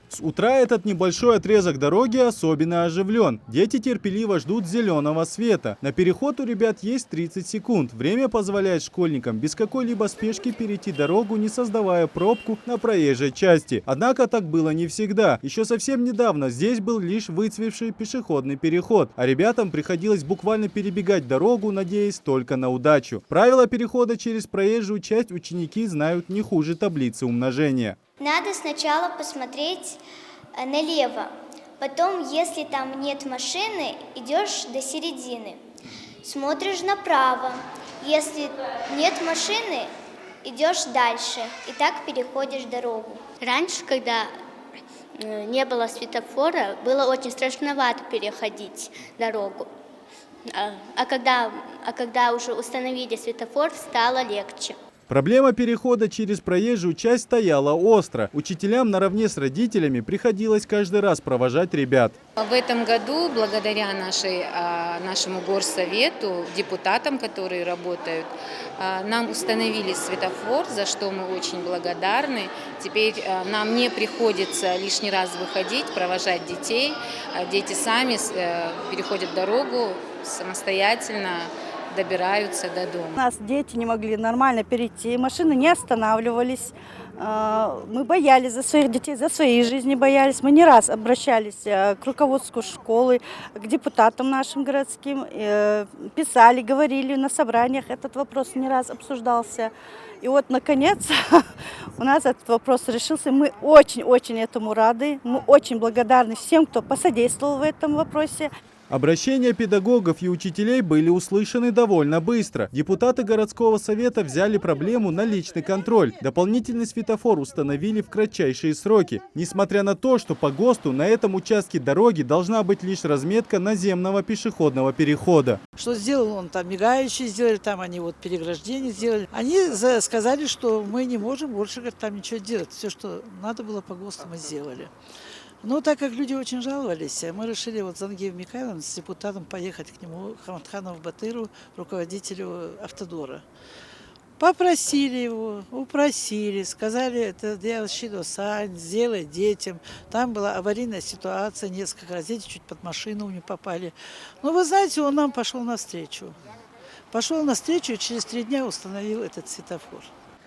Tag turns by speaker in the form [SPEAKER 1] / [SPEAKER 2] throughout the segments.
[SPEAKER 1] С утра этот небольшой отрезок дороги особенно оживлен. Дети терпеливо ждут зеленого света. На переход у ребят есть 30 секунд. Время позволяет школьникам без какой-либо спешки перейти дорогу, не создавая пробку на проезжей части. Однако так было не всегда. Еще совсем недавно здесь был лишь выцвевший пешеходный переход, а ребятам приходилось буквально перебегать дорогу, надеясь только на удачу. Правила перехода через проезжую часть ученики знают не хуже таблицы умножения.
[SPEAKER 2] Надо сначала посмотреть налево, потом, если там нет машины, идешь до середины, смотришь направо, если нет машины, идешь дальше и так переходишь дорогу.
[SPEAKER 3] Раньше, когда не было светофора, было очень страшновато переходить дорогу, а когда уже установили светофор, стало легче.
[SPEAKER 1] Проблема перехода через проезжую часть стояла остро. Учителям наравне с родителями приходилось каждый раз провожать ребят.
[SPEAKER 4] В этом году, благодаря нашему горсовету, депутатам, которые работают, нам установили светофор, за что мы очень благодарны. Теперь нам не приходится лишний раз выходить, провожать детей. Дети сами переходят дорогу самостоятельно, добираются до дома.
[SPEAKER 5] У нас дети не могли нормально перейти, машины не останавливались. Мы боялись за своих детей, за своей жизни боялись. Мы не раз обращались к руководству школы, к депутатам нашим городским, писали, говорили на собраниях. Этот вопрос не раз обсуждался. И вот, наконец, у нас этот вопрос решился. Мы очень-очень этому рады. Мы очень благодарны всем, кто посодействовал в этом вопросе.
[SPEAKER 1] Обращения педагогов и учителей были услышаны довольно быстро. Депутаты городского совета взяли проблему на личный контроль. Дополнительный светофор установили в кратчайшие сроки. Несмотря на то, что по ГОСТу на этом участке дороги должна быть лишь разметка наземного пешеходного перехода.
[SPEAKER 6] Что сделал он там, мигающие сделали, там они вот переграждение сделали. Они сказали, что мы не можем больше там ничего делать. Все, что надо было по ГОСТу, мы сделали. Но так как люди очень жаловались, мы решили вот Зангиев Михайловна с депутатом поехать к нему, Хаматханову Батыру, руководителю Автодора. Попросили его, упросили, сказали, это сделай детям. Там была аварийная ситуация, несколько раз дети чуть под машину не попали. Но вы знаете, он нам пошел навстречу. Пошел навстречу и через 3 дня установил этот светофор.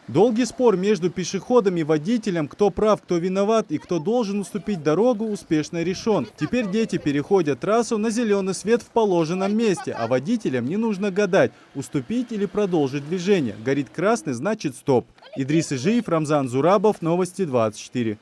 [SPEAKER 1] Долгий спор между пешеходом и водителем, кто прав, кто виноват и кто должен уступить дорогу, успешно решен. Теперь дети переходят трассу на зеленый свет в положенном месте, а водителям не нужно гадать, уступить или продолжить движение. Горит красный, значит стоп. Идрис Ижиев, Рамзан Зурабов, Новости 24.